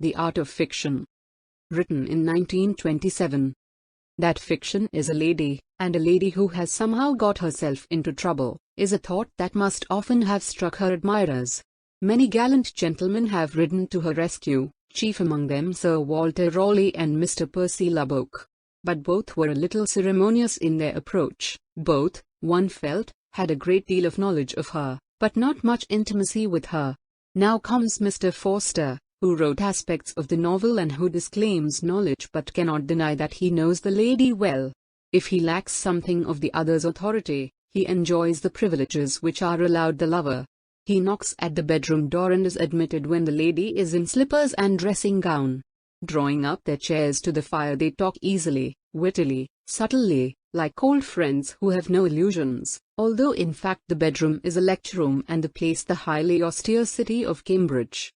The Art of Fiction. Written in 1927. That fiction is a lady, and a lady who has somehow got herself into trouble, is a thought that must often have struck her admirers. Many gallant gentlemen have ridden to her rescue, chief among them Sir Walter Raleigh and Mr. Percy Lubbock. But both were a little ceremonious in their approach. Both, one felt, had a great deal of knowledge of her, but not much intimacy with her. Now comes Mr. Forster, who wrote aspects of the novel and who disclaims knowledge but cannot deny that he knows the lady well. If he lacks something of the other's authority, he enjoys the privileges which are allowed the lover. He knocks at the bedroom door and is admitted when the lady is in slippers and dressing gown. Drawing up their chairs to the fire, they talk easily, wittily, subtly, like old friends who have no illusions, although in fact the bedroom is a lecture room and the place the highly austere city of Cambridge.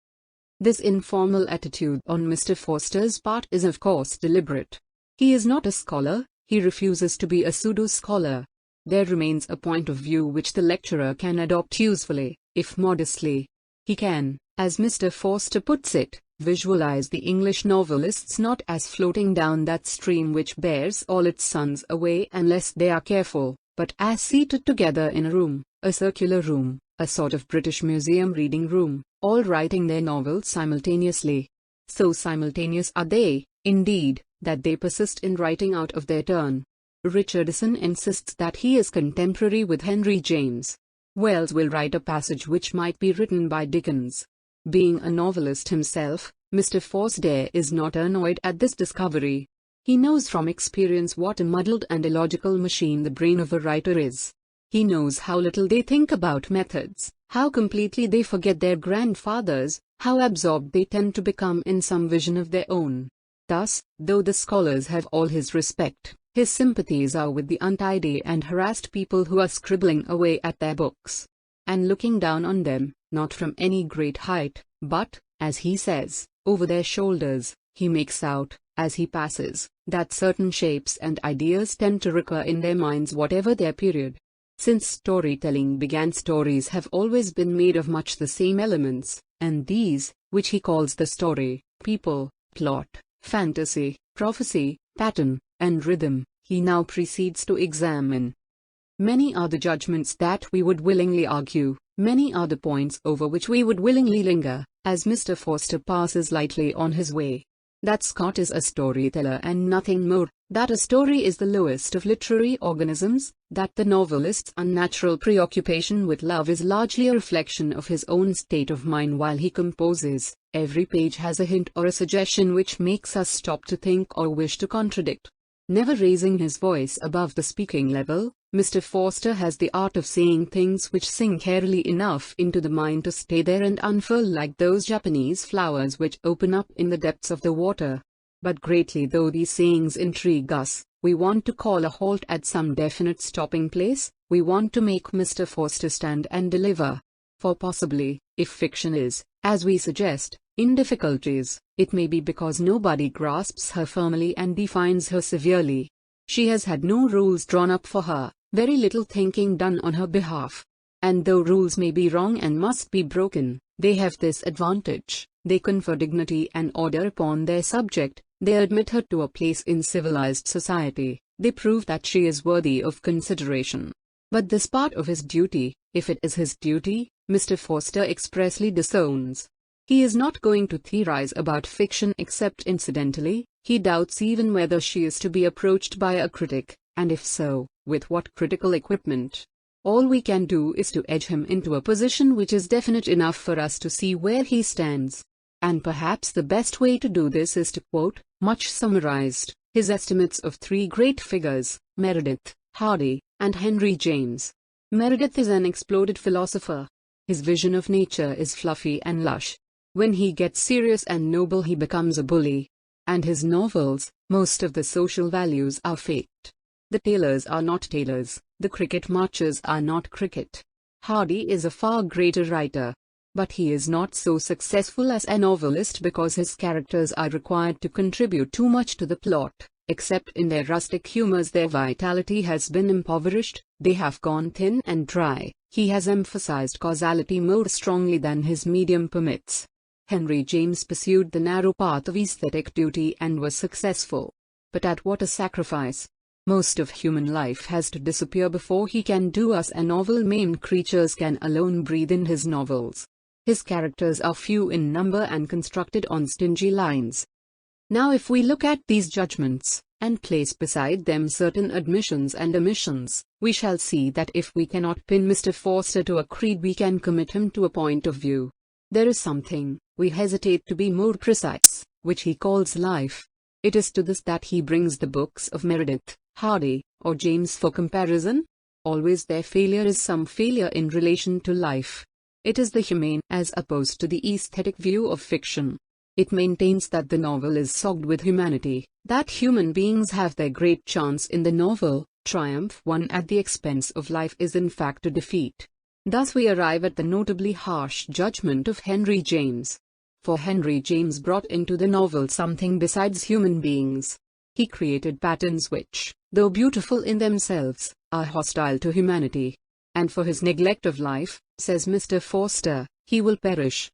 This informal attitude on Mr. Forster's part is of course deliberate. He is not a scholar, he refuses to be a pseudo-scholar. There remains a point of view which the lecturer can adopt usefully, if modestly. He can, as Mr. Forster puts it, visualize the English novelists not as floating down that stream which bears all its sons away unless they are careful, but as seated together in a room, a circular room, a sort of British Museum reading room, all writing their novels simultaneously. So simultaneous are they, indeed, that they persist in writing out of their turn. Richardson insists that he is contemporary with Henry James. Wells will write a passage which might be written by Dickens. Being a novelist himself, Mr. Forster is not annoyed at this discovery. He knows from experience what a muddled and illogical machine the brain of a writer is. He knows how little they think about methods, how completely they forget their grandfathers, how absorbed they tend to become in some vision of their own. Thus, though the scholars have all his respect, his sympathies are with the untidy and harassed people who are scribbling away at their books, and looking down on them, not from any great height, but, as he says, over their shoulders. He makes out, as he passes, that certain shapes and ideas tend to recur in their minds whatever their period. Since storytelling began, stories have always been made of much the same elements, and these, which he calls the story, people, plot, fantasy, prophecy, pattern, and rhythm, he now proceeds to examine. Many are the judgments that we would willingly argue, many are the points over which we would willingly linger, as Mr. Forster passes lightly on his way. That Scott is a storyteller and nothing more, that a story is the lowest of literary organisms, that the novelist's unnatural preoccupation with love is largely a reflection of his own state of mind while he composes. Every page has a hint or a suggestion which makes us stop to think or wish to contradict. Never raising his voice above the speaking level, Mr. Forster has the art of saying things which sink airily enough into the mind to stay there and unfurl like those Japanese flowers which open up in the depths of the water. But greatly though these sayings intrigue us, we want to call a halt at some definite stopping place, we want to make Mr. Forster stand and deliver. For possibly, if fiction is, as we suggest, in difficulties, it may be because nobody grasps her firmly and defines her severely. She has had no rules drawn up for her, very little thinking done on her behalf. And though rules may be wrong and must be broken, they have this advantage: they confer dignity and order upon their subject, they admit her to a place in civilized society, they prove that she is worthy of consideration. But this part of his duty, if it is his duty, Mr. Forster expressly disowns. He is not going to theorize about fiction except incidentally. He doubts even whether she is to be approached by a critic, and if so, with what critical equipment. All we can do is to edge him into a position which is definite enough for us to see where he stands. And perhaps the best way to do this is to quote, much summarized, his estimates of three great figures, Meredith, Hardy, and Henry James. Meredith is an exploded philosopher. His vision of nature is fluffy and lush. When he gets serious and noble he becomes a bully. And his novels, most of the social values are faked. The tailors are not tailors, the cricket marchers are not cricket. Hardy is a far greater writer. But he is not so successful as a novelist because his characters are required to contribute too much to the plot. Except in their rustic humors their vitality has been impoverished, they have gone thin and dry. He has emphasized causality more strongly than his medium permits. Henry James pursued the narrow path of aesthetic duty and was successful. But at what a sacrifice! Most of human life has to disappear before he can do as a novel-maimed creatures can alone breathe in his novels. His characters are few in number and constructed on stingy lines. Now if we look at these judgments, and place beside them certain admissions and omissions, we shall see that if we cannot pin Mr. Forster to a creed we can commit him to a point of view. There is something, we hesitate to be more precise, which he calls life. It is to this that he brings the books of Meredith, Hardy, or James for comparison. Always their failure is some failure in relation to life. It is the humane as opposed to the aesthetic view of fiction. It maintains that the novel is sogged with humanity, that human beings have their great chance in the novel. Triumph won at the expense of life is in fact a defeat. Thus we arrive at the notably harsh judgment of Henry James. For Henry James brought into the novel something besides human beings. He created patterns which, though beautiful in themselves, are hostile to humanity. And for his neglect of life, says Mr. Forster, he will perish.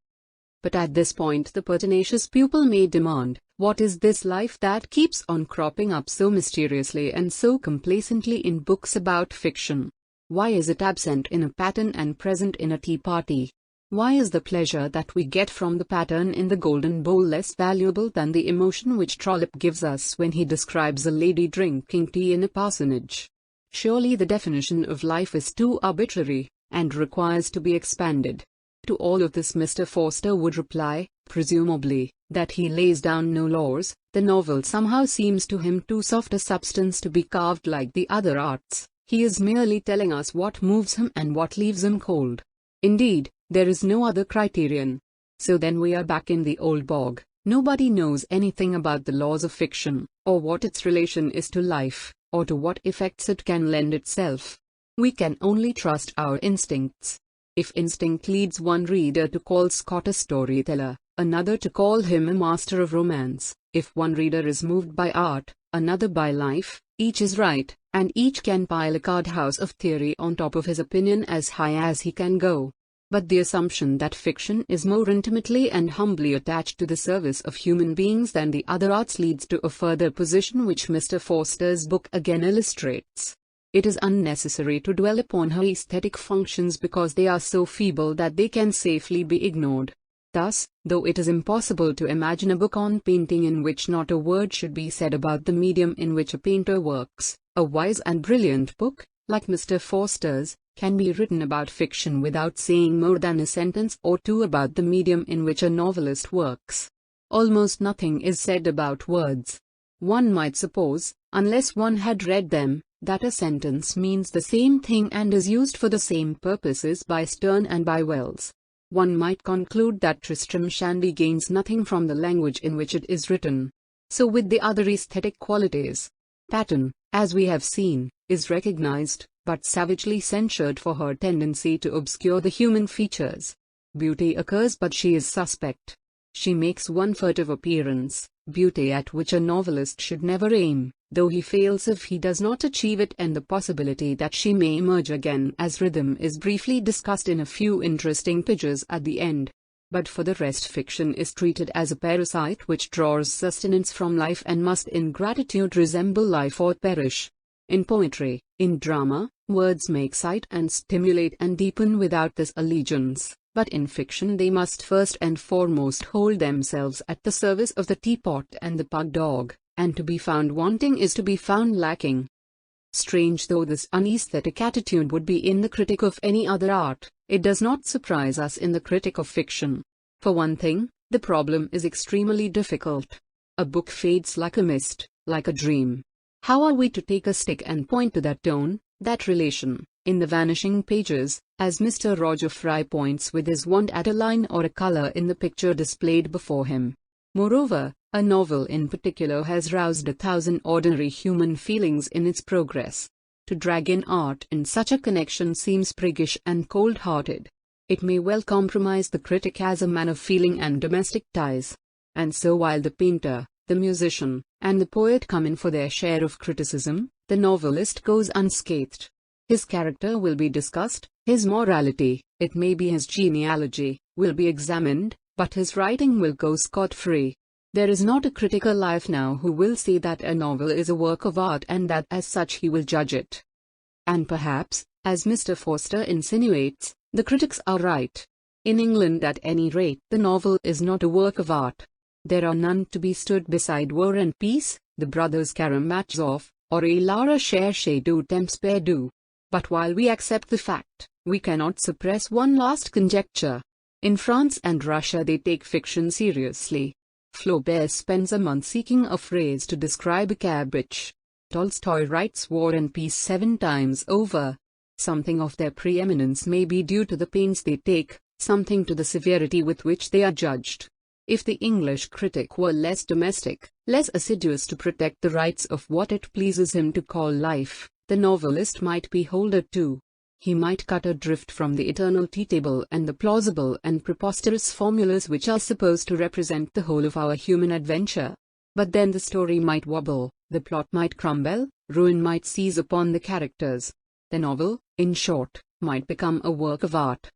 But at this point the pertinacious pupil may demand, what is this life that keeps on cropping up so mysteriously and so complacently in books about fiction? Why is it absent in a pattern and present in a tea party? Why is the pleasure that we get from the pattern in the Golden Bowl less valuable than the emotion which Trollope gives us when he describes a lady drinking tea in a parsonage? Surely the definition of life is too arbitrary, and requires to be expanded. To all of this Mr. Forster would reply, presumably, that he lays down no laws. The novel somehow seems to him too soft a substance to be carved like the other arts. He is merely telling us what moves him and what leaves him cold. Indeed, there is no other criterion. So then we are back in the old bog. Nobody knows anything about the laws of fiction, or what its relation is to life, or to what effects it can lend itself. We can only trust our instincts. If instinct leads one reader to call Scott a storyteller, another to call him a master of romance, if one reader is moved by art, another by life, each is right, and each can pile a card house of theory on top of his opinion as high as he can go. But the assumption that fiction is more intimately and humbly attached to the service of human beings than the other arts leads to a further position which Mr. Forster's book again illustrates. It is unnecessary to dwell upon her aesthetic functions because they are so feeble that they can safely be ignored. Thus, though it is impossible to imagine a book on painting in which not a word should be said about the medium in which a painter works, a wise and brilliant book, like Mr. Forster's, can be written about fiction without saying more than a sentence or two about the medium in which a novelist works. Almost nothing is said about words. One might suppose, unless one had read them, that a sentence means the same thing and is used for the same purposes by Sterne and by Wells. One might conclude that Tristram Shandy gains nothing from the language in which it is written. So with the other aesthetic qualities. Pattern, as we have seen, is recognized, but savagely censured for her tendency to obscure the human features. Beauty occurs but she is suspect. She makes one furtive appearance, beauty at which a novelist should never aim, though he fails if he does not achieve it, and the possibility that she may emerge again as rhythm is briefly discussed in a few interesting pages at the end. But for the rest fiction is treated as a parasite which draws sustenance from life and must in gratitude resemble life or perish. In poetry, in drama, words may excite and stimulate and deepen without this allegiance, but in fiction they must first and foremost hold themselves at the service of the teapot and the pug dog, and to be found wanting is to be found lacking. Strange though this unaesthetic attitude would be in the critic of any other art, it does not surprise us in the critic of fiction. For one thing, the problem is extremely difficult. A book fades like a mist, like a dream. How are we to take a stick and point to that tone, that relation, in the vanishing pages, as Mr. Roger Fry points with his wand at a line or a color in the picture displayed before him? Moreover, a novel in particular has roused 1,000 ordinary human feelings in its progress. To drag in art in such a connection seems priggish and cold-hearted. It may well compromise the critic as a man of feeling and domestic ties. And so while the painter, the musician, and the poet come in for their share of criticism, the novelist goes unscathed. His character will be discussed, his morality, it may be his genealogy, will be examined, but his writing will go scot-free. There is not a critic alive now who will say that a novel is a work of art and that as such he will judge it. And perhaps, as Mr. Forster insinuates, the critics are right. In England at any rate, the novel is not a work of art. There are none to be stood beside War and Peace, the Brothers Karamazov, or A la Cherche du Temps Perdu. But while we accept the fact, we cannot suppress one last conjecture. In France and Russia they take fiction seriously. Flaubert spends a month seeking a phrase to describe a cabbage. Tolstoy writes War and Peace 7 times over. Something of their preeminence may be due to the pains they take, something to the severity with which they are judged. If the English critic were less domestic, less assiduous to protect the rights of what it pleases him to call life, the novelist might be holder too. He might cut adrift from the eternal tea table and the plausible and preposterous formulas which are supposed to represent the whole of our human adventure. But then the story might wobble, the plot might crumble, ruin might seize upon the characters. The novel, in short, might become a work of art.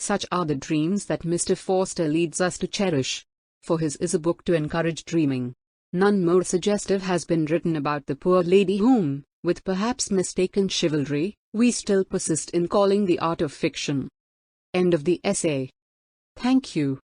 Such are the dreams that Mr. Forster leads us to cherish. For his is a book to encourage dreaming. None more suggestive has been written about the poor lady whom, with perhaps mistaken chivalry, we still persist in calling the art of fiction. End of the essay. Thank you.